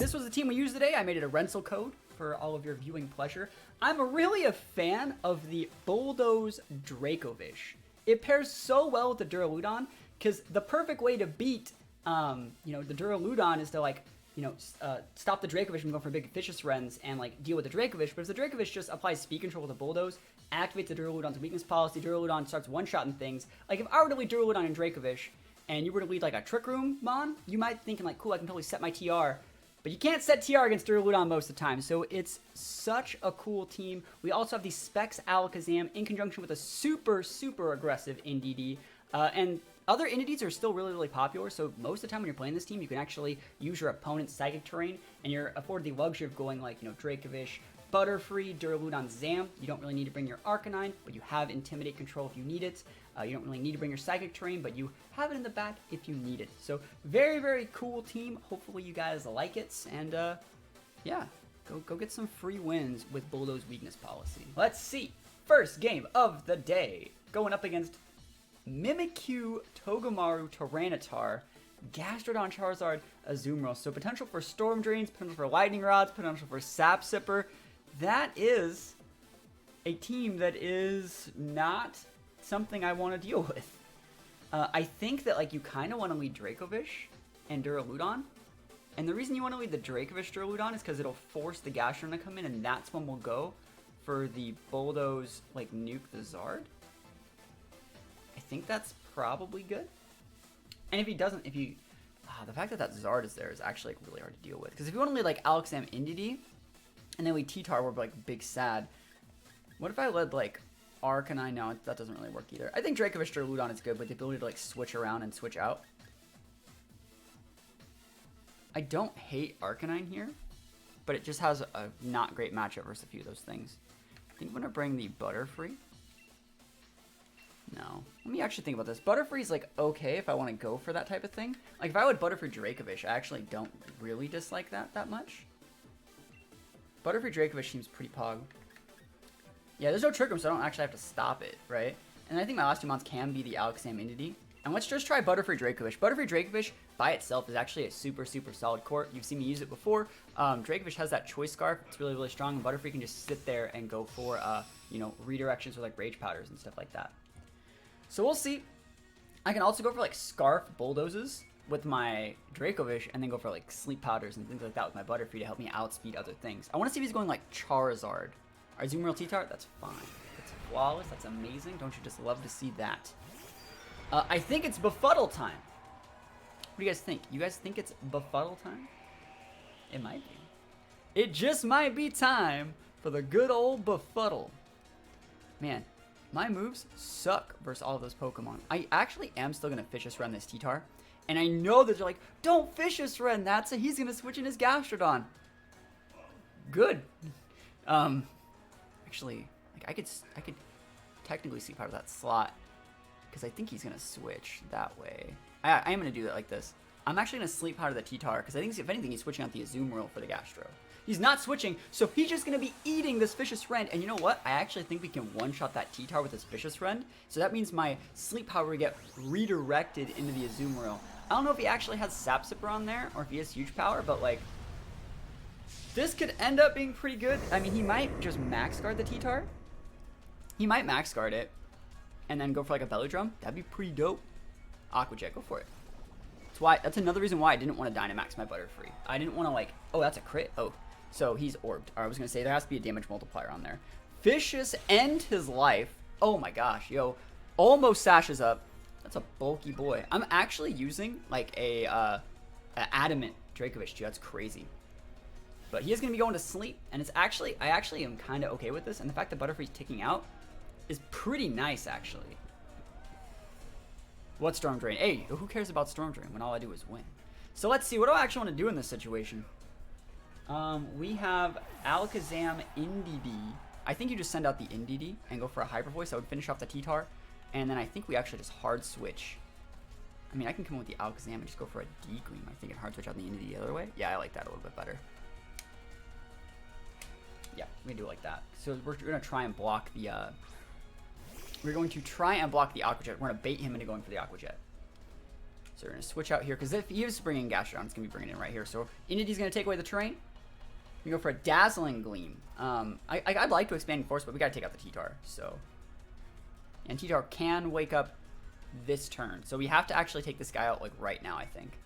this was the team we used today. I made it a rental code for all of your viewing pleasure. I'm really a fan of the Bulldoze Dracovish. It pairs so well with the Duraludon, because the perfect way to beat, the Duraludon is to, like, stop the Dracovish from going for big Vicious Rends and, like, deal with the Dracovish. But if the Dracovish just applies speed control with the Bulldoze, activates the Duraludon's weakness policy, Duraludon starts one-shotting things. Like, if I were to lead Duraludon and Dracovish, and you were to lead, like, a Trick Room Mon, you might think, like, cool, I can totally set my TR. But you can't set TR against Duraludon most of the time, so it's such a cool team. We also have the Specs Alakazam in conjunction with a super, super aggressive NDD. And other NDDs are still really, really popular, so most of the time when you're playing this team, you can actually use your opponent's Psychic Terrain, and you're afforded the luxury of going, like, Dracovish, Butterfree, Duraludon, Zam. You don't really need to bring your Arcanine, but you have Intimidate control if you need it. You don't really need to bring your Psychic Terrain, but you have it in the back if you need it. So very, very cool team. Hopefully you guys like it. And yeah, go get some free wins with Bulldoze weakness policy. Let's see. First game of the day. Going up against Mimikyu, Togamaru, Tyranitar, Gastrodon, Charizard, Azumarill. So potential for Storm Drains, potential for Lightning Rods, potential for Sap Sipper. That is a team that is not something I want to deal with. I think that, like, you kind of want to lead Dracovish and Duraludon. And the reason you want to lead the Dracovish Duraludon is because it'll force the Gastrodon to come in, and that's when we'll go for the Bulldoze, like, nuke the Zard. I think that's probably good. And if he doesn't, the fact that that Zard is there is actually, like, really hard to deal with. Because if you want to lead, like, Alakazam Indeedee, and then we T-Tar, we're, like, big sad. What if I led, like, Arcanine? No, that doesn't really work either. I think Dracovish Duraludon is good, but the ability to, like, switch around and switch out. I don't hate Arcanine here, but it just has a not great matchup versus a few of those things. I think I'm going to bring the Butterfree. No. Let me actually think about this. Butterfree's, like, okay if I want to go for that type of thing. Like, if I would Butterfree Dracovish, I actually don't really dislike that much. Butterfree Dracovish seems pretty pog. Yeah, there's no Trick Room, so I don't actually have to stop it, right? And I think my last two mons can be the Alakazam Indeedee. And let's just try Butterfree Dracovish. Butterfree Dracovish by itself is actually a super, super solid court. You've seen me use it before. Dracovish has that Choice Scarf. It's really, really strong. And Butterfree can just sit there and go for, redirections with, like, Rage Powders and stuff like that. So we'll see. I can also go for, like, Scarf Bulldozes with my Dracovish and then go for, like, Sleep Powders and things like that with my Butterfree to help me outspeed other things. I want to see if he's going, like, Charizard. Our Azumarill T-Tar, that's fine. That's flawless. That's amazing. Don't you just love to see that? I think it's Befuddle time. What do you guys think? You guys think it's Befuddle time? It might be. It just might be time for the good old Befuddle. Man, my moves suck versus all of those Pokemon. I actually am still going to Vicious Run this T-Tar. And I know that you're like, don't Vicious Run that, so he's going to switch in his Gastrodon. Good. Actually, like, I could technically Sleep Powder that slot, because I think he's going to switch that way. I am going to do it like this. I'm actually going to Sleep Powder the T-Tar, because I think, if anything, he's switching out the Azumarill for the Gastro. He's not switching, so he's just going to be eating this Vicious Rend. And you know what? I actually think we can one-shot that T-Tar with this Vicious Rend. So that means my Sleep Powder will get redirected into the Azumarill. I don't know if he actually has Sap Sipper on there, or if he has Huge Power, but, like, this could end up being pretty good. I mean, he might just Max Guard the T-Tar. He might Max Guard it, and then go for, like, a Belly Drum. That'd be pretty dope. Aqua Jet, go for it. That's another reason why I didn't want to Dynamax my Butterfree. I didn't want to, like, oh, that's a crit. Oh, so he's orbed. I was going to say there has to be a damage multiplier on there. Vicious end his life. Oh my gosh, yo. Almost sashes up. That's a bulky boy. I'm actually using, like, a Adamant Dracovish too. That's crazy. But he is going to be going to sleep, and it's actually, I actually am kind of okay with this, and the fact that Butterfree's ticking out is pretty nice, actually. What Storm Drain? Hey, who cares about Storm Drain when all I do is win? So let's see, what do I actually want to do in this situation? We have Alakazam Indeedee. I think you just send out the Indeedee and go for a Hyper Voice. That would finish off the T-Tar. And then I think we actually just hard switch. I mean, I can come with the Alakazam and just go for a D-Gleam, I think, and hard switch out the Indeedee the other way. Yeah, I like that a little bit better. Yeah, we can do it like that. So we're going to try and block the, we're going to try and block the Aqua Jet. We're going to bait him into going for the Aqua Jet. So we're going to switch out here, because if he is bringing Gastrodon, it's going to be bringing in right here. So Inity's going to take away the terrain. We go for a Dazzling Gleam. I'd like to Expanding Force, but we got to take out the T-Tar. So, and T-Tar can wake up this turn. So we have to actually take this guy out like right now, I think.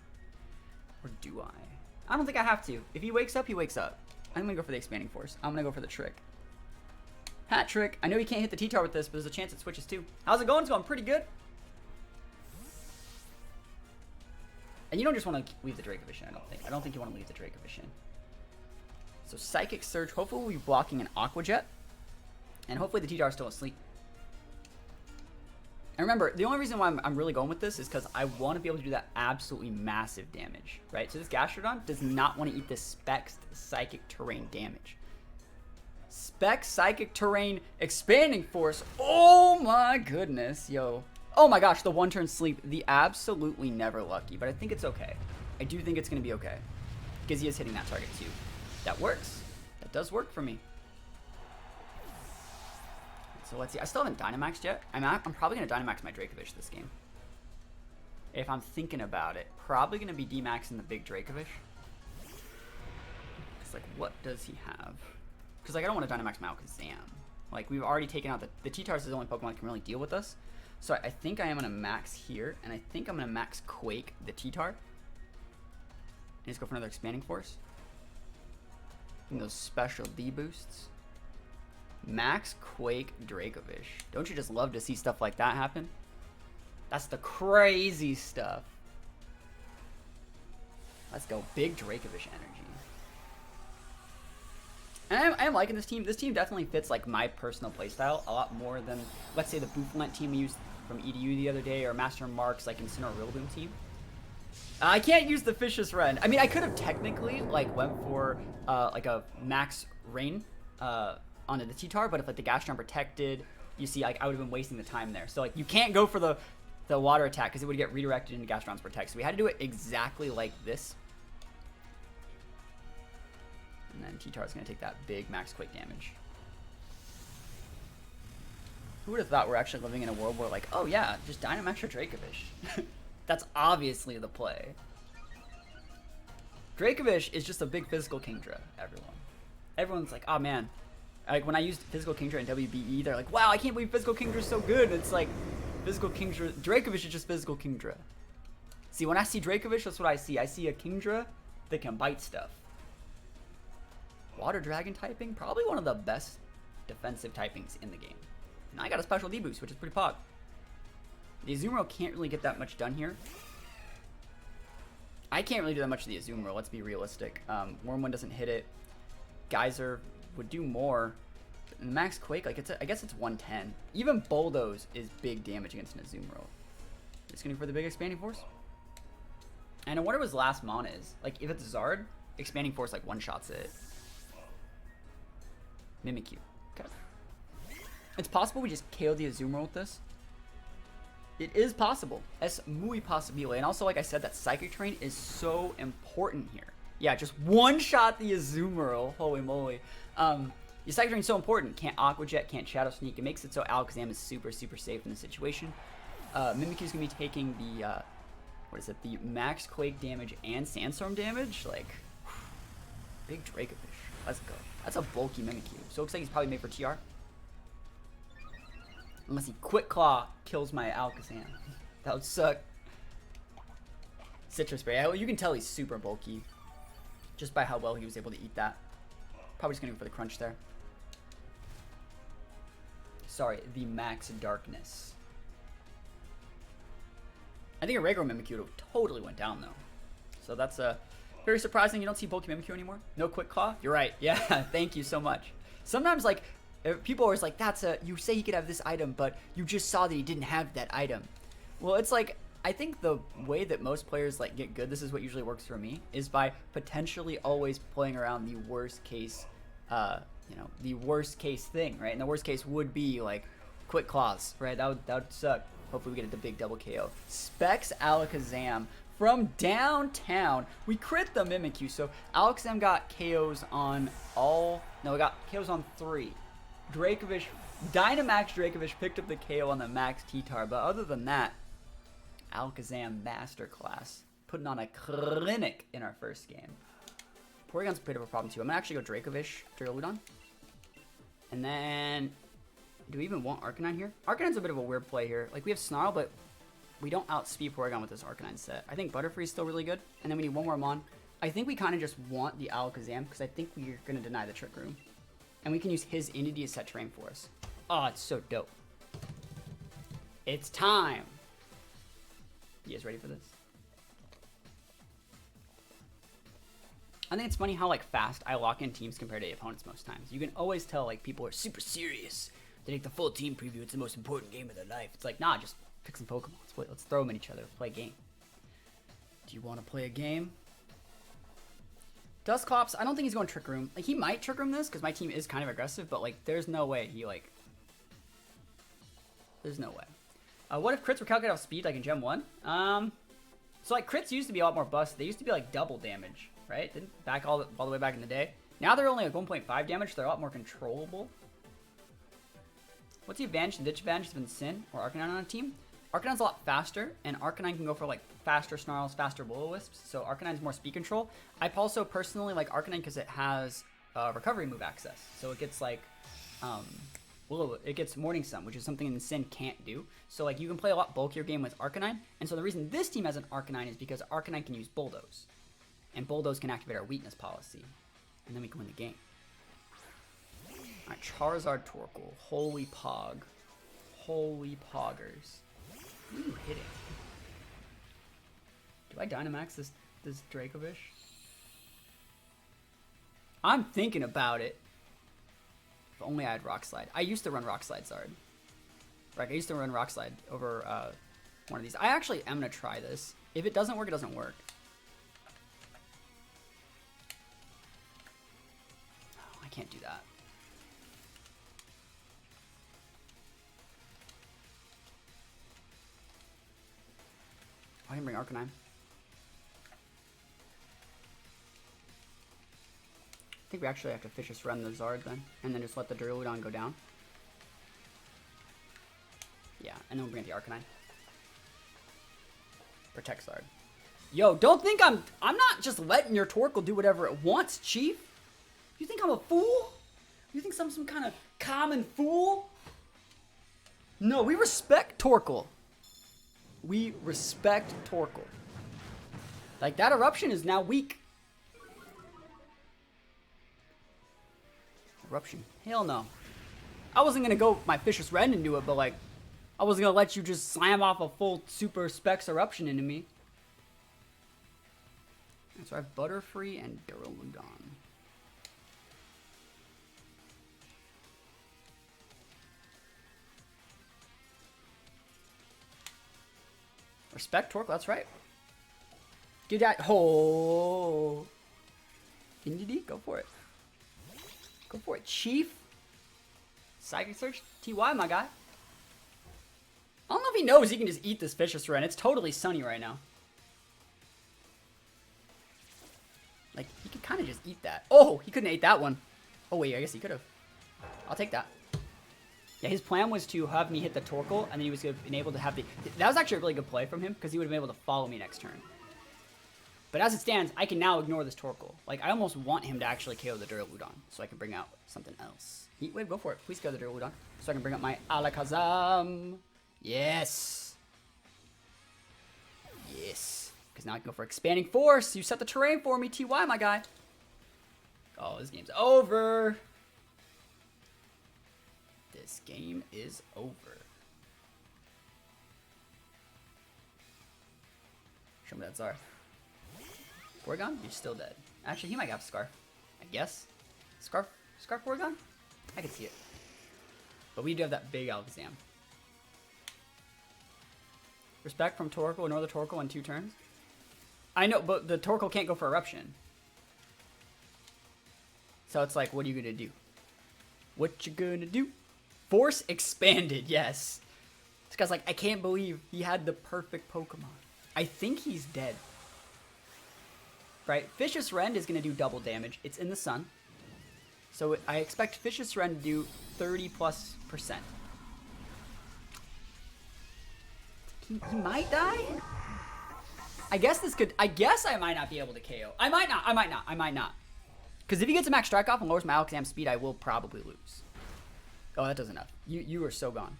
Or do I? I don't think I have to. If he wakes up, he wakes up. I'm going to go for the Expanding Force. I'm going to go for the Trick. Hat Trick. I know you can't hit the T-Tar with this, but there's a chance it switches too. How's it going? It's going pretty good. And you don't just want to leave the Dracovish in, I don't think. I don't think you want to leave the Dracovish in. So Psychic Surge, hopefully we'll be blocking an Aqua Jet. And hopefully the T-Tar is still asleep. And remember, the only reason why I'm really going with this is because I want to be able to do that absolutely massive damage, right? So this Gastrodon does not want to eat this Specs Psychic Terrain damage. Specs Psychic Terrain Expanding Force. Oh my goodness, yo. Oh my gosh, the one turn sleep. The absolutely never lucky, but I think it's okay. I do think it's going to be okay. Because he is hitting that target too. That works. That does work for me. So let's see. I still haven't Dynamaxed yet. I'm probably going to Dynamax my Dracovish this game. If I'm thinking about it. Probably going to be D-Maxing the big Dracovish. It's like, what does he have? Because like, I don't want to Dynamax my Alakazam. Like, we've already taken out the T-Tars is the only Pokemon that can really deal with us. So I think I am going to max here. And I think I'm going to max Quake the T-Tar. And just go for another Expanding Force. And those special D boosts. Max Quake Dracovish. Don't you just love to see stuff like that happen? That's the crazy stuff. Let's go. Big Dracovish energy. And I am liking this team. This team definitely fits like my personal playstyle a lot more than, let's say, the Bouffalant team we used from EDU the other day, or Master Marks like Incineroar Rillaboom team. I can't use the Vicious Rend. I mean, I could have technically like went for like a Max Rain onto the T-Tar, but if like the Gastrodon protected, you see, like I would have been wasting the time there. So like you can't go for the water attack because it would get redirected into Gastrodon's protect. So we had to do it exactly like this. And then T-Tar is going to take that big Max Quake damage. Who would have thought we're actually living in a world where like, oh yeah, just Dynamax your Dracovish. That's obviously the play. Dracovish is just a big physical Kingdra, everyone. Everyone's like, oh man. Like when I used physical Kingdra in WBE, they're like, wow, I can't believe physical Kingdra is so good. It's like, physical Kingdra, Dracovish is just physical Kingdra. See, when I see Dracovish, that's what I see. I see a Kingdra that can bite stuff. Water Dragon typing, probably one of the best defensive typings in the game. And I got a special D-boost, which is pretty pog. The Azumarill can't really get that much done here. I can't really do that much to the Azumarill, let's be realistic. Wormwind doesn't hit it. Geyser would do more. And the Max Quake, like I guess it's 110. Even Bulldoze is big damage against an Azumarill. Just gonna go for the big Expanding Force. And I wonder what his last mana is. Like if it's Zard, Expanding Force like one-shots it. Mimikyu. Okay. It's possible we just KO the Azumarill with this. It is possible. Es muy posible. And also, like I said, that Psychic Terrain is so important here. Yeah, just one-shot the Azumarill. Holy moly. Your Psychic Terrain is so important. Can't Aqua Jet, can't Shadow Sneak. It makes it so Alakazam is super, super safe in this situation. Mimikyu is going to be taking the, what is it, the Max Quake damage and Sandstorm damage. Like, big Dracovish. Let's go. That's a bulky Mimikyu. So it looks like he's probably made for TR. Unless he Quick Claw kills my Alakazam. That would suck. Citrus Berry. You can tell he's super bulky. Just by how well he was able to eat that. Probably just going to go for the crunch there. Sorry, the Max Darkness. I think a regular Mimikyu would have totally went down, though. So that's very surprising. You don't see bulky Mimikyu anymore. No Quick Claw? You're right. Yeah, thank you so much. Sometimes, like, people are always like, you say he could have this item, but you just saw that he didn't have that item. Well, it's like, I think the way that most players like get good, this is what usually works for me, is by potentially always playing around the worst case, the worst case thing, right? And the worst case would be like Quick Claws, right? That would suck. Hopefully we get the big double KO. Specs Alakazam from downtown. We crit the Mimikyu, so Alakazam got KOs on we got KOs on 3. Dracovish, Dynamax Dracovish picked up the KO on the Max T-Tar, but other than that, Alakazam Masterclass. Putting on a clinic in our first game. Porygon's a bit of a problem too. I'm gonna actually go Dracovish, Duraludon. And then, do we even want Arcanine here? Arcanine's a bit of a weird play here. Like, we have Snarl, but we don't outspeed Porygon with this Arcanine set. I think Butterfree's still really good. And then we need one more Mon. I think we kind of just want the Alakazam because I think we're gonna deny the Trick Room. And we can use his Entity to set terrain for us. Oh, it's so dope. It's time. You guys ready for this? I think it's funny how like fast I lock in teams compared to the opponents most times. You can always tell like people are super serious. They take the full team preview. It's the most important game of their life. It's like, nah, just pick some Pokemon. Let's throw them at each other. Play a game. Do you want to play a game? Dusclops, I don't think he's going Trick Room. Like, he might Trick Room this because my team is kind of aggressive, but like, there's no way he like. There's no way. What if crits were calculated off speed like in Gen 1? So like crits used to be a lot more bust. They used to be like double damage, right? Didn't back all the way back in the day. Now they're only like 1.5 damage. So they're a lot more controllable. What's the advantage and disadvantage of Sin or Arcanine on a team? Arcanine's a lot faster, and Arcanine can go for like faster Snarls, faster Will-O-Wisps. So Arcanine's more speed control. I also personally like Arcanine because it has recovery move access. So it gets like it gets Morning Sun, which is something the Sin can't do. So like you can play a lot bulkier game with Arcanine. And so the reason this team has an Arcanine is because Arcanine can use Bulldoze. And Bulldoze can activate our weakness policy. And then we can win the game. Alright, Charizard Torkoal. Holy Pog. Holy Poggers. What are you hitting? Do I Dynamax this Dracovish? I'm thinking about it. If only I had Rock Slide. I used to run Rock Slide, Zard. Right, I used to run Rock Slide over one of these. I actually am going to try this. If it doesn't work, it doesn't work. Oh, I can't do that. I can bring Arcanine. I think we actually have to Vicious Run the Zard then, and then just let the Duraludon go down. Yeah, and then we'll bring the Arcanine. Protect Zard. Yo, don't think I'm not just letting your Torkoal do whatever it wants, Chief. You think I'm a fool? You think I'm some kind of common fool? No, we respect Torkoal. We respect Torkoal. Like, that Eruption is now weak. Eruption. Hell no. I wasn't going to go my Vicious Rend and do it, but like, I wasn't going to let you just slam off a full Super Specs Eruption into me. And so I have Butterfree and Duraludon. Respect Torkoal, that's right. Get that. Oh. Indeed, go for it. Go for it, Chief. Psychic Search, TY, my guy. I don't know if he knows he can just eat this Vicious Rend. It's totally sunny right now. Like, he could kind of just eat that. Oh, he couldn't eat that one. Oh, wait, I guess he could have. I'll take that. Yeah, his plan was to have me hit the Torkoal, and then he was been able to have the... That was actually a really good play from him, because he would have been able to follow me next turn. But as it stands, I can now ignore this Torkoal. Like, I almost want him to actually KO the Duraludon, so I can bring out something else. Heat Wave, go for it. Please KO the Duraludon, so I can bring up my Alakazam. Yes. Yes. Because now I can go for Expanding Force. You set the terrain for me, TY, my guy. Oh, this game's over. This game is over. Show me that Zard. Porygon? You're still dead. Actually, he might have Scarf. I guess. Scarf Porygon? I can see it. But we do have that big Alakazam. Respect from Torkoal, another Torkoal in 2 turns. I know, but the Torkoal can't go for Eruption. So it's like, what are you gonna do? What you gonna do? Force Expanded, yes. This guy's like, I can't believe he had the perfect Pokemon. I think he's dead. Right? Vicious Rend is gonna do double damage. It's in the sun. So I expect Vicious Rend to do 30+%. He might die? I guess I might not be able to KO. I might not. Because if he gets a max strike off and lowers my Alakazam speed, I will probably lose. Oh, that does enough. You are so gone.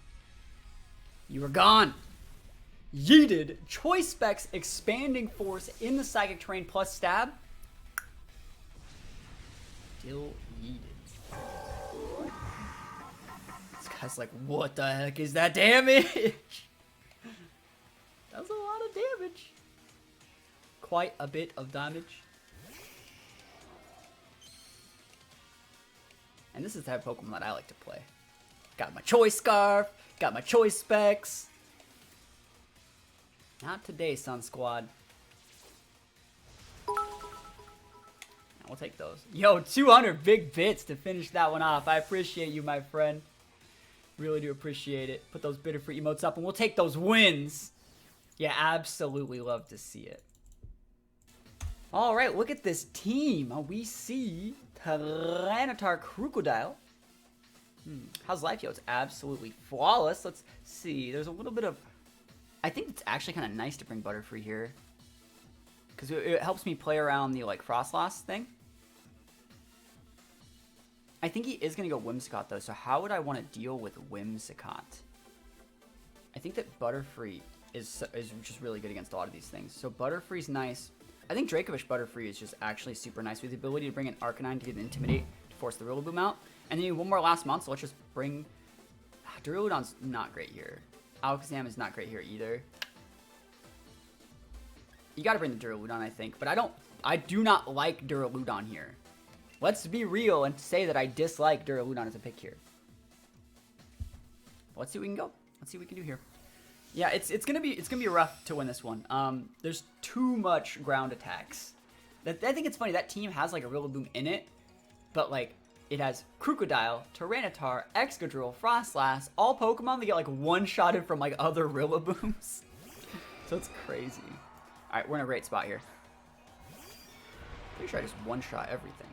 You are gone. Yeeted. Choice Specs, Expanding Force in the Psychic Terrain plus Stab. Still yeeted. This guy's like, what the heck is that damage? That's a lot of damage. Quite a bit of damage. And this is the type of Pokemon that I like to play. Got my Choice Scarf. Got my Choice Specs. Not today, Sun Squad. We'll take those. Yo, 200 big bits to finish that one off. I appreciate you, my friend. Really do appreciate it. Put those Bitterfruit emotes up and we'll take those wins. Yeah, absolutely love to see it. All right, look at this team. We see Tyranitar Crocodile. How's life? Yo, it's absolutely flawless. Let's see. There's a little bit of... I think it's actually kind of nice to bring Butterfree here. Because it helps me play around the, like, Frostlass thing. I think he is going to go Whimsicott, though. So how would I want to deal with Whimsicott? I think that Butterfree is just really good against a lot of these things. So Butterfree's nice. I think Dracovish Butterfree is just actually super nice with the ability to bring an Arcanine to get an Intimidate to force the Rillaboom out. And then you need one more last month, so let's just bring... Duraludon's not great here. Alakazam is not great here either. You gotta bring the Duraludon, I think. But I do not like Duraludon here. Let's be real and say that I dislike Duraludon as a pick here. Let's see where we can go. Let's see what we can do here. Yeah, it's gonna be rough to win this one. There's too much ground attacks. I think it's funny, that team has like a Rillaboom in it, but like it has Crocodile, Tyranitar, Excadrill, Frostlass, all Pokemon that get like one-shotted from like other Rillabooms. So it's crazy. Alright, we're in a great spot here. Pretty sure I just one-shot everything.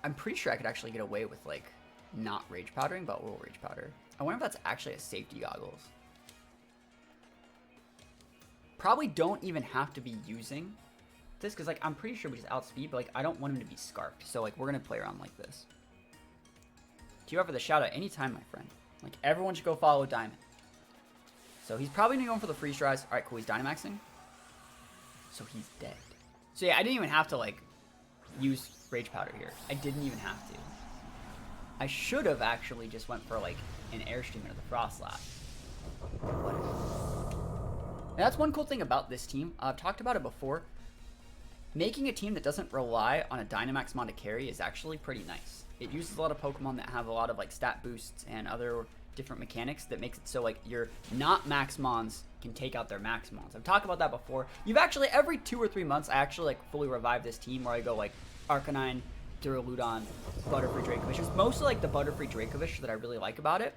I'm pretty sure I could actually get away with like not Rage Powdering, but we'll Rage Powder. I wonder if that's actually a safety goggles. Probably don't even have to be using this because like I'm pretty sure we just outspeed, but like I don't want him to be scarfed. So like we're gonna play around like this. Do you ever the shout out anytime, my friend? Like everyone should go follow Diamond. So he's probably gonna go for the freeze dries. Alright, cool, he's Dynamaxing. So he's dead. So yeah, I didn't even have to like use Rage Powder here. I didn't even have to. I should have actually just went for like an Airstream into the Frostlass. And that's one cool thing about this team. I've talked about it before. Making a team that doesn't rely on a Dynamax mon to carry is actually pretty nice. It uses a lot of Pokemon that have a lot of like stat boosts and other different mechanics that makes it so like your not max mons can take out their max mons. I've talked about that before. You've actually every 2 or 3 months I actually like fully revive this team where I go like Arcanine, Duraludon, Butterfree, Dracovish. It's mostly like the Butterfree Dracovish that I really like about it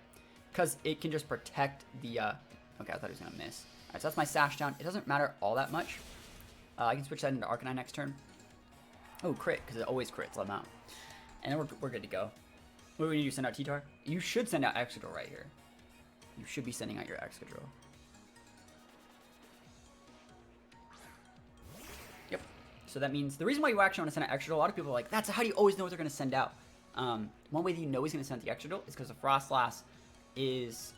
because it can just protect the okay, I thought he was gonna miss. Alright, so that's my Sash down. It doesn't matter all that much. I can switch that into Arcanine next turn. Oh, crit, because it always crits. Let him out. And then we're good to go. What do we need to send out T-Tar? You should send out Excadrill right here. You should be sending out your Excadrill. Yep. So that means the reason why you actually want to send out Excadrill, a lot of people are like, that's how do you always know what they're going to send out? One way that you know he's going to send out the Excadrill is because the Frostlass is...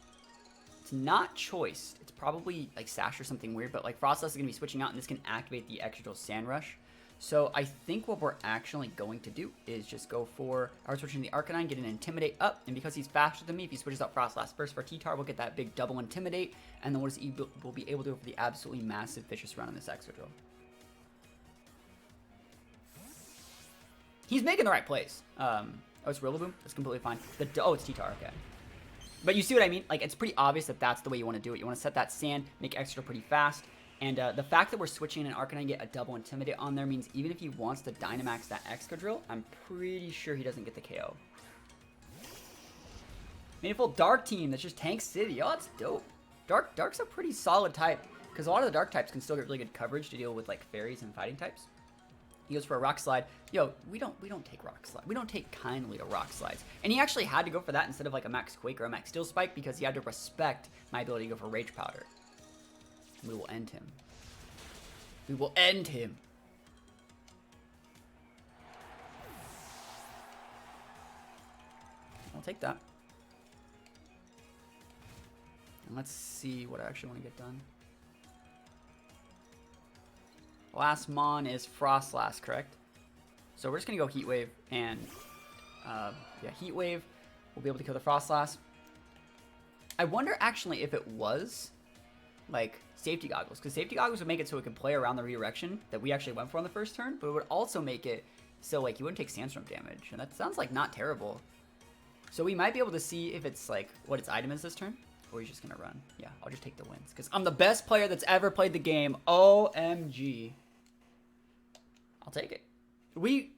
It's not choiced. It's probably like Sash or something weird, but like Frostlass is going to be switching out and this can activate the Excadrill Sand Rush. So I think what we're actually going to do is just go for our switching the Arcanine, get an Intimidate up, and because he's faster than me, if he switches out Frostlass first for T-Tar, we'll get that big double Intimidate, and then we'll be able to go for the absolutely massive Vicious Run on this Excadrill. He's making the right plays. Oh, it's Rillaboom? That's completely fine. Oh, it's T-Tar, okay. But you see what I mean? Like, it's pretty obvious that that's the way you want to do it. You want to set that sand, make Excadrill pretty fast. And the fact that we're switching an Arcanine and get a double Intimidate on there means even if he wants to Dynamax that Excadrill, I'm pretty sure he doesn't get the KO. Meaningful Dark team that's just Tank City. Oh, that's dope. Dark's a pretty solid type because a lot of the Dark types can still get really good coverage to deal with like fairies and fighting types. He goes for a rock slide. Yo, we don't take rock slide. We don't take kindly to rock slides. And he actually had to go for that instead of like a max quake or a max steel spike because he had to respect my ability to go for rage powder. We will end him. We will end him. I'll take that. And let's see what I actually want to get done. Last mon is Frost Last, correct? So we're just gonna go Heat Wave and yeah, Heat Wave. We'll be able to kill the Frost Last. I wonder actually if it was like Safety Goggles, because Safety Goggles would make it so it could play around the redirection that we actually went for on the first turn, but it would also make it so like you wouldn't take Sandstorm damage, and that sounds like not terrible. So we might be able to see if it's like what its item is this turn, or he's just gonna run. Yeah, I'll just take the wins because I'm the best player that's ever played the game. OMG. I'll take it. We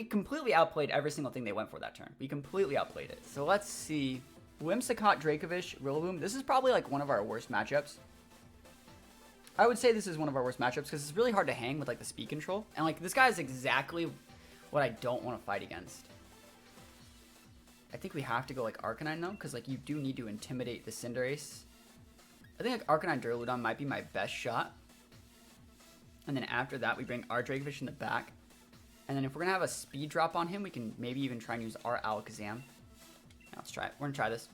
completely outplayed every single thing they went for that turn. We completely outplayed it. So let's see. Whimsicott, Dracovish, Rillaboom. This is probably like one of our worst matchups. I would say this is one of our worst matchups because it's really hard to hang with like the speed control. And like this guy is exactly what I don't want to fight against. I think we have to go like Arcanine though, because like you do need to intimidate the Cinderace. I think like Arcanine Duraludon might be my best shot. And then after that, we bring our Dracovish in the back. And then if we're going to have a speed drop on him, we can maybe even try and use our Alakazam. Yeah, let's try it. We're going to try this.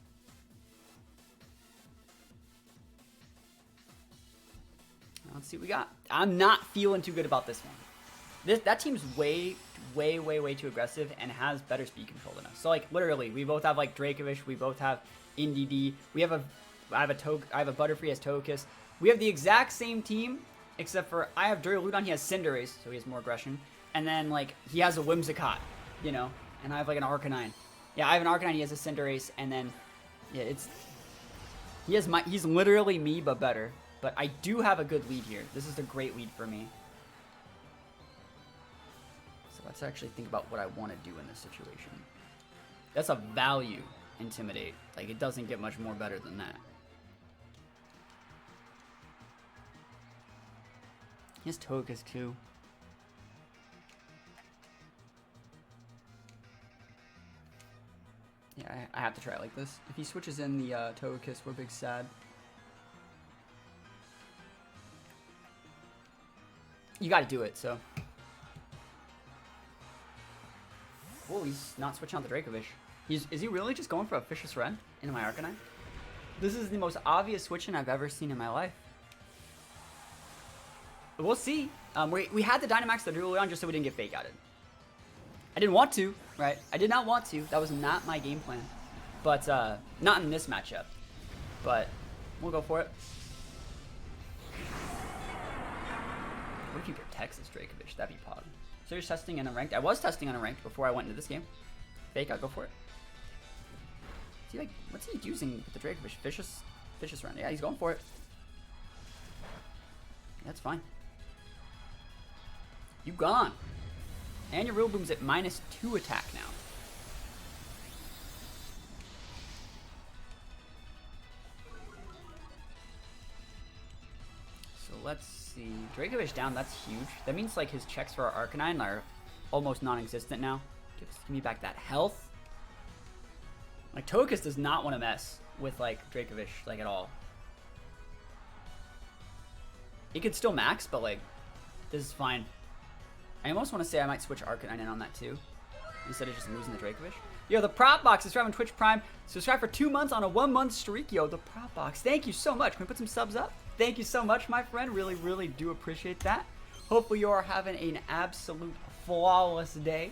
Let's see what we got. I'm not feeling too good about this one. That team's way too aggressive and has better speed control than us. So like literally, we both have like Dracovish, we both have Indeedee. I have a Butterfree as Togekiss. We have the exact same team, except for I have Duraludon, he has Cinderace, so he has more aggression. And then like he has a Whimsicott, you know, and I have like an Arcanine. Yeah, I have an Arcanine, he has a Cinderace, and then yeah, he's literally me but better. But I do have a good lead here. This is a great lead for me. So let's actually think about what I want to do in this situation. That's a value Intimidate. Like, it doesn't get much more better than that. He has Togekiss too. Yeah, I have to try it like this. If he switches in the Togekiss, we're big sad. You gotta do it, so. Oh, he's not switching out the Dracovish. Is he really just going for a Vicious Rend into my Arcanine? This is the most obvious switching I've ever seen in my life. We'll see. We had the Dynamax the Duraludon just so we didn't get fake outed. I didn't want to, right? I did not want to. That was not my game plan. But, not in this matchup. But, we'll go for it. What if you protect this Dracovish? That'd be pog. So you're testing in unranked? I was testing unranked before I went into this game. Fake out, go for it. Is he like, what's he using with the Dracovish? Vicious Rend. Yeah, he's going for it. That's fine. You gone. And your Rillaboom's at -2 attack now. So let's see. Dracovish down, that's huge. That means like his checks for our Arcanine are almost non-existent now. Give me back that health. Like, Togekiss does not want to mess with like Dracovish like at all. He could still max, but like, this is fine. I almost want to say I might switch Arcanine in on that too, instead of just losing the Dracovish. Yo, the Prop Box is on Twitch Prime. Subscribe for 2 months on a 1-month streak. Yo, the Prop Box. Thank you so much. Can we put some subs up? Thank you so much, my friend. Really, really do appreciate that. Hopefully you are having an absolute flawless day.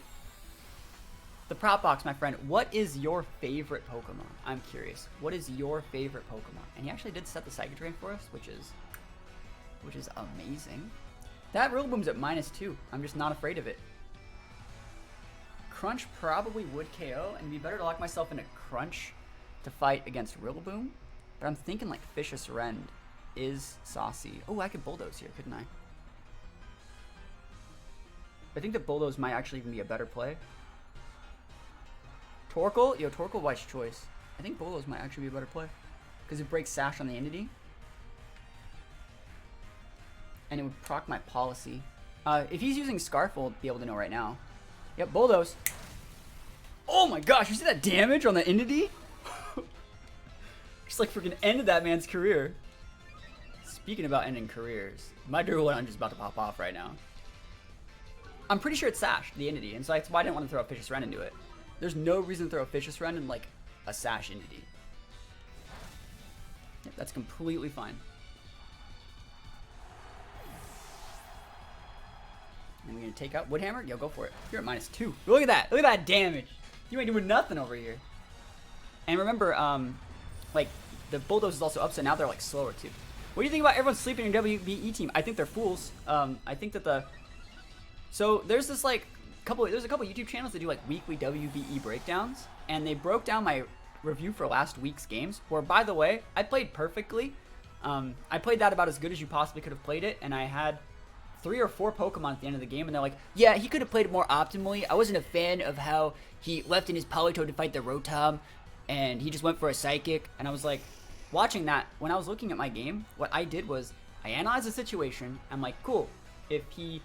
The Prop Box, my friend. What is your favorite Pokemon? I'm curious. What is your favorite Pokemon? And he actually did set the Psychic Drain for us, which is amazing. That Rillaboom's at -2. I'm just not afraid of it. Crunch probably would KO, and it'd be better to lock myself into Crunch to fight against Rillaboom. But I'm thinking like Vicious Rend is saucy. Oh, I could Bulldoze here, couldn't I? I think that Bulldoze might actually even be a better play. Torkoal? Yo, Torkoal, wise choice. I think Bulldoze might actually be a better play. Because it breaks Sash on the Entity. And it would proc my Policy. If he's using Scarf, we'll be able to know right now. Yep, Bulldoze. Oh my gosh, you see that damage on the Entity? Just like freaking ended that man's career. Speaking about ending careers, my Duraludon just about to pop off right now. I'm pretty sure it's Sash, the Entity, and so that's why I didn't want to throw a Vicious Rend into it. There's no reason to throw a Vicious Rend in like a Sash Entity. Yep, that's completely fine. And we're gonna take out Woodhammer. Yo, go for it. You're at -2. Look at that. Look at that damage. You ain't doing nothing over here. And remember, like the Bulldoze is also up, so now they're like slower too. What do you think about everyone sleeping in your WBE team? I think they're fools. I think that so there's this like there's a couple YouTube channels that do like weekly WBE breakdowns, and they broke down my review for last week's games, where by the way, I played perfectly. I played that about as good as you possibly could have played it, and I had 3 or 4 Pokemon at the end of the game, and they're like, yeah, he could have played it more optimally. I wasn't a fan of how he left in his Politoed to fight the Rotom, and he just went for a Psychic. And I was like, watching that, when I was looking at my game, what I did was I analyzed the situation. I'm like, cool, if he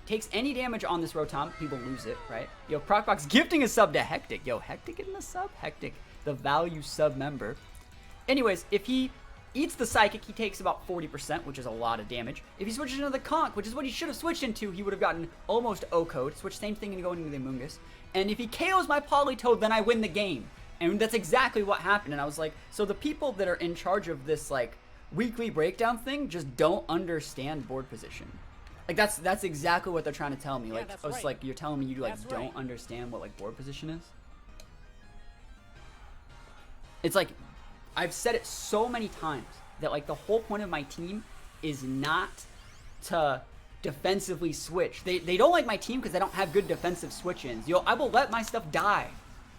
takes any damage on this Rotom, he will lose it, right? Yo, Crocbox gifting a sub to Hectic. Yo, Hectic in the sub? Hectic, the value sub member. Anyways, if he eats the Psychic, he takes about 40%, which is a lot of damage. If he switches into the Conch, which is what he should have switched into, he would have gotten almost O-Code. Switch same thing and going into the Amoonguss. And if he KOs my Politoed, then I win the game. And that's exactly what happened. And I was like, so the people that are in charge of this like weekly breakdown thing just don't understand board position. Like that's exactly what they're trying to tell me. Like it's right. Like you're telling me you like don't understand what like board position is. It's like I've said it so many times that like the whole point of my team is not to defensively switch. They don't like my team because they don't have good defensive switch-ins. Yo, I will let my stuff die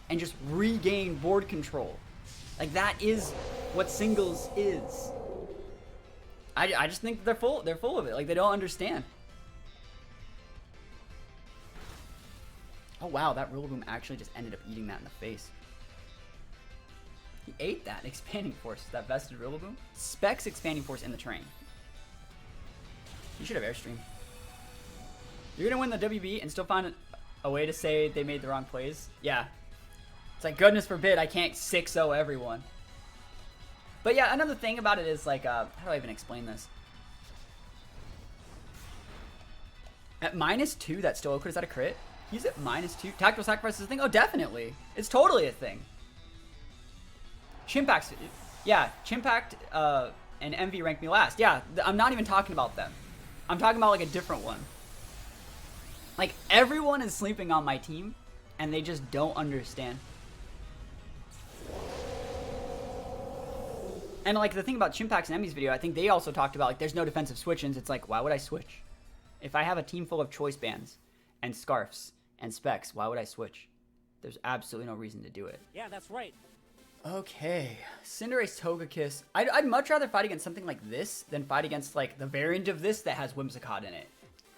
and just regain board control. Like that is what singles is. I just think they're full of it. Like they don't understand. Oh wow, that Rillaboom actually just ended up eating that in the face. He ate that Expanding Force, that vested Rillaboom. Specs Expanding Force in the train. You should have Airstream. You're gonna win the WB and still find a way to say they made the wrong plays? Yeah. It's like, goodness forbid, I can't 6-0 everyone. But yeah, another thing about it is like, how do I even explain this? At -2, that's still okay. Is that a crit? He's at -2. Tactical Sacrifice is a thing? Oh, definitely. It's totally a thing. Chimpact, yeah, Chimpact and Envy ranked me last. Yeah, I'm not even talking about them. I'm talking about like a different one. Like everyone is sleeping on my team and they just don't understand. And like the thing about Chimpact's and Envy's video, I think they also talked about like there's no defensive switch-ins. It's like, why would I switch? If I have a team full of choice bands and scarfs and specs, why would I switch? There's absolutely no reason to do it. Yeah, that's right. Okay, Cinderace Togekiss. I'd much rather fight against something like this than fight against like the variant of this that has Whimsicott in it.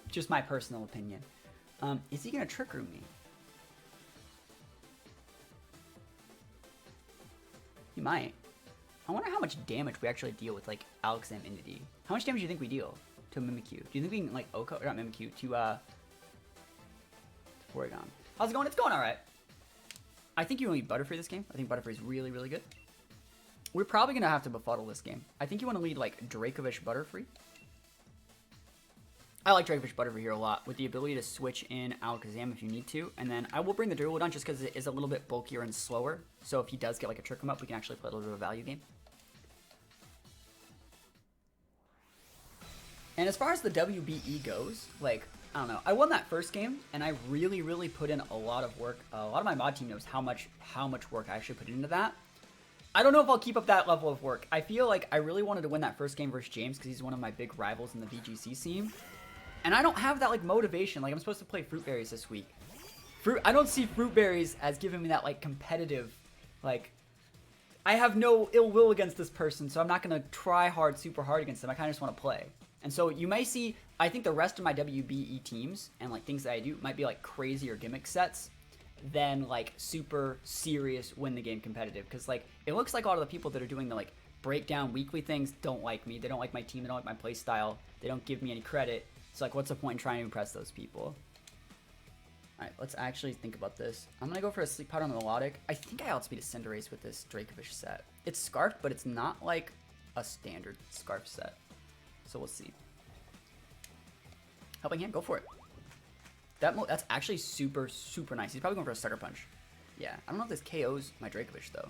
Just my personal opinion. Is he gonna Trick Room me? He might. I wonder how much damage we actually deal with like Alakazam Entity. How much damage do you think we deal to Mimikyu? Do you think we can like Oko or not Mimikyu to Porygon? How's it going? It's going alright. I think you want to lead Butterfree this game. I think Butterfree is really, really good. We're probably going to have to befuddle this game. I think you want to lead, like, Dracovish Butterfree. I like Dracovish Butterfree here a lot, with the ability to switch in Alakazam if you need to. And then I will bring the Duraludon just because it is a little bit bulkier and slower. So if he does get, like, a Trick Room up, we can actually play a little bit of a value game. And as far as the WBE goes, like, I don't know. I won that first game, and I really, really put in a lot of work. A lot of my mod team knows how much work I actually put into that. I don't know if I'll keep up that level of work. I feel like I really wanted to win that first game versus James because he's one of my big rivals in the VGC scene. And I don't have that, like, motivation. Like, I'm supposed to play Fruit Berries this week. I don't see Fruit Berries as giving me that, like, competitive, like... I have no ill will against this person, so I'm not going to try hard, super hard against them. I kind of just want to play. And so you may see, I think the rest of my WBE teams and like things that I do might be like crazier gimmick sets than like super serious win the game competitive. Because like it looks like a lot of the people that are doing the like breakdown weekly things don't like me. They don't like my team. They don't like my play style. They don't give me any credit. It's like, what's the point in trying to impress those people? Alright, let's actually think about this. I'm gonna go for a Sleep Powder on the Melodic. I think I outspeed a Cinderace with this Dracovish set. It's Scarf, but it's not like a standard Scarf set. So we'll see. Helping Hand, go for it. That's actually super, super nice. He's probably going for a Sucker Punch. Yeah, I don't know if this KOs my Dracovish, though.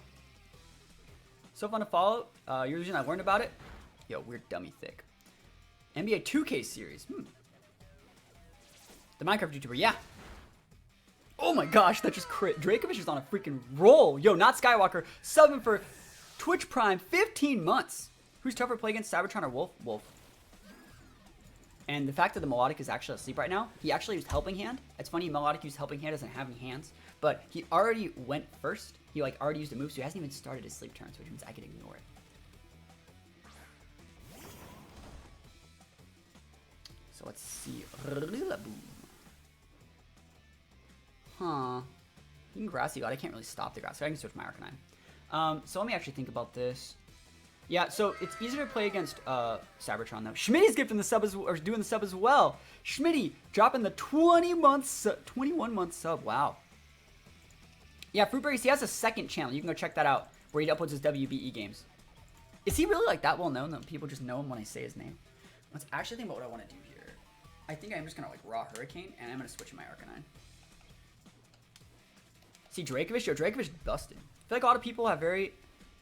So fun to follow. You're the reason I learned about it. Yo, weird dummy thick. NBA 2K series. The Minecraft YouTuber, yeah. Oh my gosh, that just crit. Dracovish is on a freaking roll. Yo, not Skywalker. Subbing for Twitch Prime 15 months. Who's tougher to play against, Cybertron or Wolf? Wolf. And the fact that the Melodic is actually asleep right now, he actually used Helping Hand. It's funny, Melodic used Helping Hand, doesn't have any hands. But he already went first. He like already used a move, so he hasn't even started his sleep turns, which means I can ignore it. So let's see. Huh. You can Grassy God. I can't really stop the grass, so I can switch my Arcanine. So let me actually think about this. Yeah, so it's easier to play against Cybertron though. Schmitty's gifting the sub or doing the sub as well. Schmitty dropping the 21-month sub. Wow. Yeah, Fruitberries, he has a second channel. You can go check that out where he uploads his WBE games. Is he really like that well known that people just know him when I say his name? Let's actually think about what I want to do here. I think I'm just gonna like raw Hurricane and I'm gonna switch in my Arcanine. See Dracovish? Yo, Dracovish busted. I feel like a lot of people have very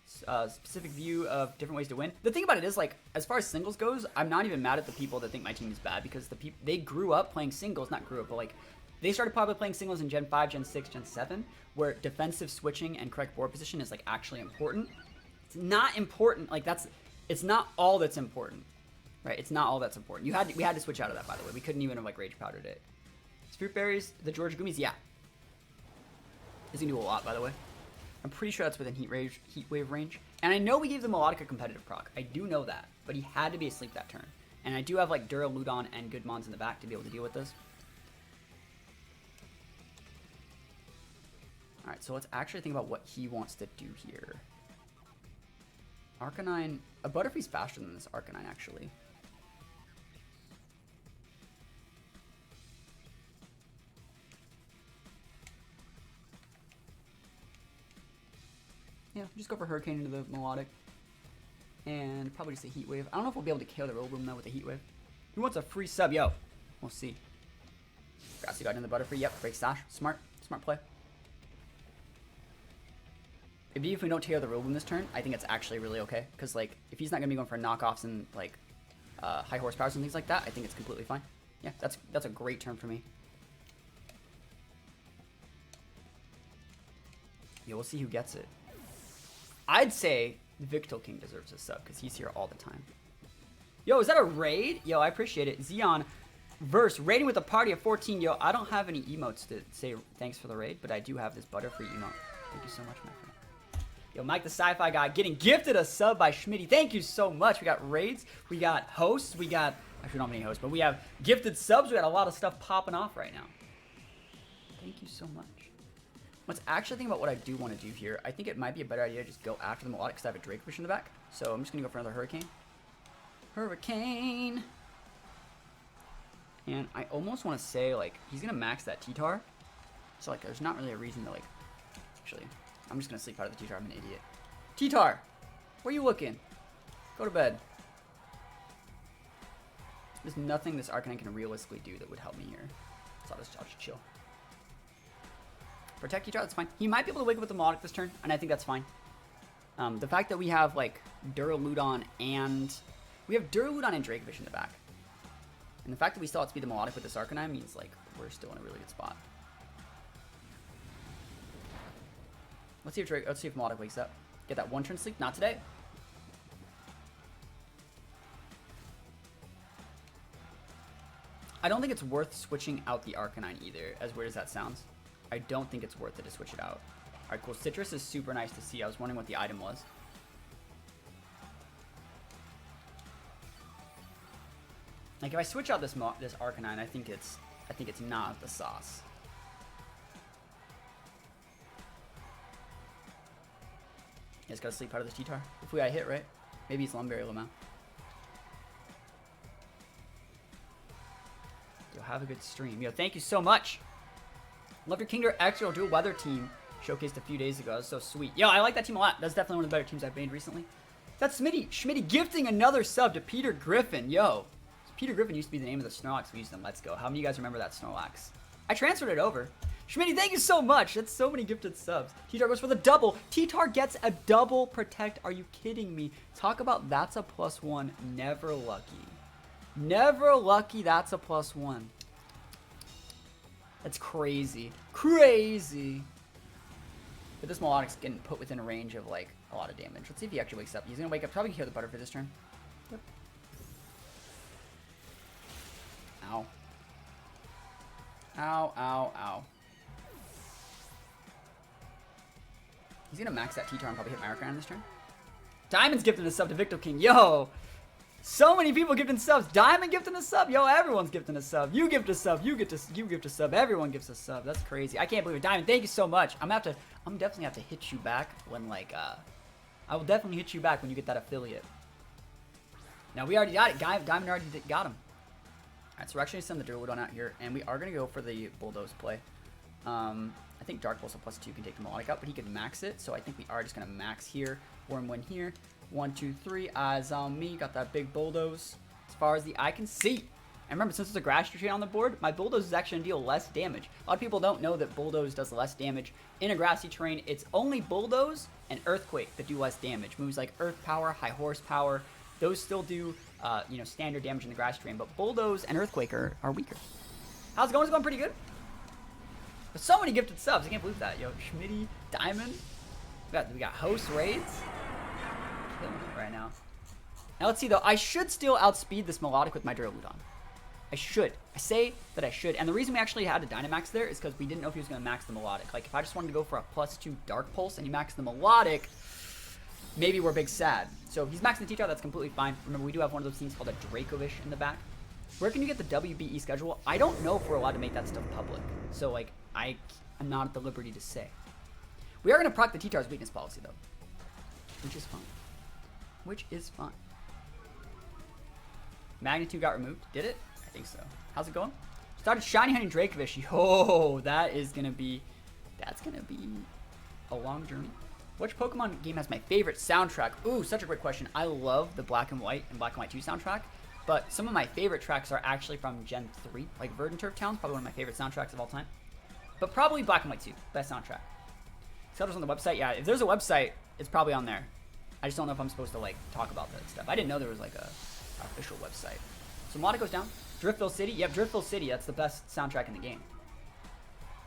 specific view of different ways to win. The thing about it is, like, as far as singles goes, I'm not even mad at the people that think my team is bad because the people they grew up playing singles, not grew up, but like they started probably playing singles in Gen 5, Gen 6, Gen 7, where defensive switching and correct board position is like actually important. It's not important, like it's not all that's important, right? It's not all that's important. We had to switch out of that, by the way. We couldn't even have like Rage Powdered it. Fruit Berries, the George Goomies, yeah. This can do a lot, by the way. I'm pretty sure that's within Heat Wave range. And I know we gave the Melodic a competitive proc. I do know that. But he had to be asleep that turn. And I do have like Duraludon and good mons in the back to be able to deal with this. Alright, so let's actually think about what he wants to do here. Arcanine... A Butterfree's faster than this Arcanine, actually. Yeah, just go for Hurricane into the Melodic. And probably just a Heat Wave. I don't know if we'll be able to KO the Rillaboom though with a Heat Wave. Who wants a free sub? Yo, we'll see. Grassy got in the Butterfree. Yep, break Sash. Smart play. Maybe if we don't KO the Rillaboom this turn, I think it's actually really okay. Because like, if he's not gonna be going for knockoffs and like high horsepowers and things like that, I think it's completely fine. Yeah, that's a great turn for me. Yeah, we'll see who gets it. I'd say Victal King deserves a sub because he's here all the time. Yo, is that a raid? Yo, I appreciate it. Xeon verse raiding with a party of 14. Yo, I don't have any emotes to say thanks for the raid, but I do have this Butterfree emote. Thank you so much, my friend. Yo, Mike the Sci-Fi Guy getting gifted a sub by Schmitty. Thank you so much. We got raids, we got hosts, we got, actually not many hosts, but we have gifted subs. We got a lot of stuff popping off right now. Thank you so much. Let's actually think about what I do want to do here. I think it might be a better idea to just go after the Melodic because I have a Dracovish in the back. So I'm just going to go for another Hurricane. Hurricane! And I almost want to say, like, he's going to max that T-Tar. So, like, there's not really a reason to, like... Actually, I'm just going to sleep out of the T-Tar. I'm an idiot. T-Tar! Where you looking? Go to bed. There's nothing this Arcanine can realistically do that would help me here. So I'll just chill. Protect each other, that's fine. He might be able to wake up with the Melodic this turn, and I think that's fine. The fact that we have, like, Duraludon and... We have Duraludon and Dracovish in the back. And the fact that we still have to beat the Melodic with this Arcanine means, like, we're still in a really good spot. Let's see if Melodic wakes up. Get that one turn sleep. Not today. I don't think it's worth switching out the Arcanine either, as weird as that sounds. I don't think it's worth it to switch it out. Alright, cool. Citrus is super nice to see. I was wondering what the item was. Like, if I switch out this Arcanine, I think it's not the sauce. You guys gotta sleep out of this T-Tar. If we got hit, right? Maybe it's Lumberry Lamau. Have a good stream. Yo, thank you so much. Love your King Extra Dual Weather team showcased a few days ago. That was so sweet. Yo, I like that team a lot. That's definitely one of the better teams I've made recently. That's Schmitty gifting another sub to Peter Griffin. Yo, Peter Griffin used to be the name of the Snorlax we used in Let's Go. How many of you guys remember that Snorlax? I transferred it over. Schmitty, thank you so much. That's so many gifted subs. T-Tar goes for the double. T-Tar gets a double protect. Are you kidding me? Talk about that's a +1. Never lucky. Never lucky. That's a +1. That's crazy. Crazy. But this Melodic's getting put within a range of, like, a lot of damage. Let's see if he actually wakes up. He's going to wake up. Probably heal the butter for this turn. Yep. Ow. Ow, ow, ow. He's going to max that T-Tar and probably hit my Arcanine this turn. Diamond's gifting a sub to Victor King. Yo! So many people gifting subs. Diamond gifting a sub. Yo, everyone's gifting a sub. You gift a sub. You gift a sub. Everyone gives a sub. That's crazy. I can't believe it. Diamond, thank you so much. I'm definitely have to hit you back when, like, I will definitely hit you back when you get that affiliate. Now, we already got it. Diamond already got him. Alright, so we're actually going to send the Duraludon out here, and we are going to go for the Bulldoze play. I think Dark Pulse of +2 can take the Melodic out, but he can max it, so I think we are just going to max here. Wormwind here. 1, 2, 3. Eyes on me. Got that big Bulldoze as far as the eye can see. And remember, since there's a Grass Tree on the board, my Bulldoze is actually going to deal less damage. A lot of people don't know that Bulldoze does less damage. In a grassy terrain, it's only Bulldoze and Earthquake that do less damage. Moves like Earth Power, High Horsepower, those still do, you know, standard damage in the grass terrain. But Bulldoze and Earthquake are weaker. How's it going? It's going pretty good. There's so many gifted subs. I can't believe that. Yo, Schmitty, Diamond. We got host raids. Killing it right now. Now let's see though. I should still outspeed this Melodic with my Duraludon. I should. I say that I should. And the reason we actually had a Dynamax there is because we didn't know if he was going to max the Melodic. Like if I just wanted to go for a +2 Dark Pulse and he maxed the Melodic, maybe we're big sad. So he's maxing the T-Tar. That's completely fine. Remember, we do have one of those things called a Dracovish in the back. Where can you get the WBE schedule? I don't know if we're allowed to make that stuff public. So like I'm not at the liberty to say. We are going to proc the T-Tar's weakness policy though, which is fine. Which is fine. Magnitude got removed. Did it? I think so. How's it going? Started shiny hunting Dracovish. Yo, that's gonna be a long journey. Which Pokemon game has my favorite soundtrack? Ooh, such a great question. I love the Black and White and Black and White 2 soundtrack, but some of my favorite tracks are actually from Gen 3, like Verdant Turf Town's probably one of my favorite soundtracks of all time. But probably Black and White 2, best soundtrack. Schedules on the website, yeah. If there's a website, it's probably on there. I just don't know if I'm supposed to like talk about that stuff. I didn't know there was like a official website. So Melodic goes down. Driftville City. Yep, Driftville City. That's the best soundtrack in the game.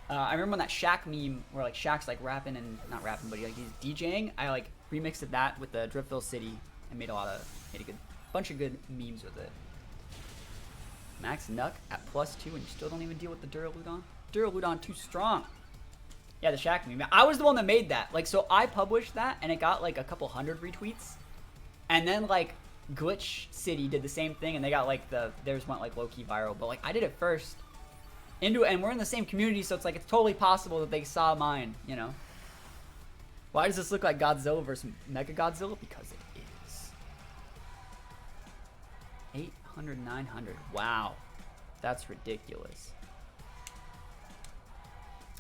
I remember when that Shaq meme where like Shaq's like rapping and not rapping, but he's DJing. I like remixed that with the Driftville City and made a bunch of good memes with it. Max Nuck at +2 and you still don't even deal with the Duraludon. Duraludon too strong. Yeah, the Shaq meme. I was the one that made that. Like, so I published that, and it got, like, a couple hundred retweets. And then, like, Glitch City did the same thing, and they got, like, theirs went, like, low-key viral. But, like, I did it first. And we're in the same community, so it's, like, it's totally possible that they saw mine, you know? Why does this look like Godzilla versus Mega Godzilla? Because it is. 800, 900. Wow. That's ridiculous.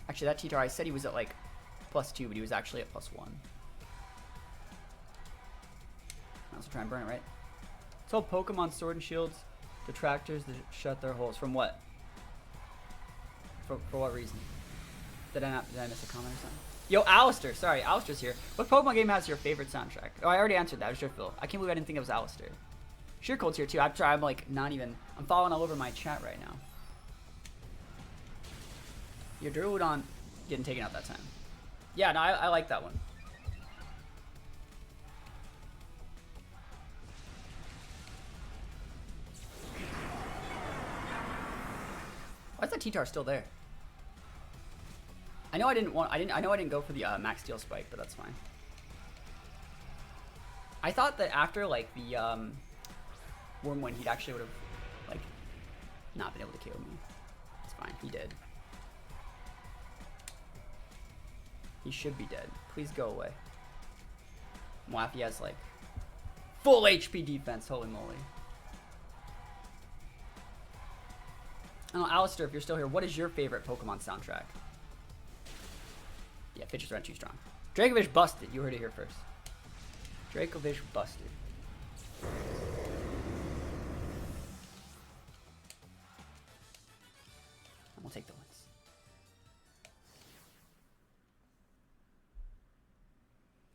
Actually, that T-Tar, I said he was at like +2, but he was actually at +1. I'll also try and burn it, right? Told Pokemon Sword and Shield's detractors to shut their holes. From what? For what reason? Did I miss a comment or something? Yo, Alistair. Sorry, Alistair's here. What Pokemon game has your favorite soundtrack? Oh, I already answered that. It was Driftville. I can't believe I didn't think it was Alistair. Sheercold's here too. I'm like not even. I'm following all over my chat right now. Your Duraludon getting taken out that time. Yeah, no, I like that one. Why is that T-Tar still there? I know I didn't go for the Max Steel Spike, but that's fine. I thought that after like the Wormwind, he actually would have like not been able to kill me. It's fine, he did. He should be dead. Please go away. Mwafi has like full HP defense. Holy moly. I don't know, Alistair, if you're still here, what is your favorite Pokemon soundtrack? Yeah, pitches aren't too strong. Dracovish busted. You heard it here first. Dracovish busted. And we'll take the wins.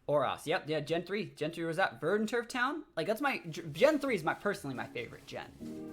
Oros. Yep, yeah, Gen 3. Gen 3 was that. Verdant Turf Town? Like, that's my... Gen 3 is personally my favorite gen.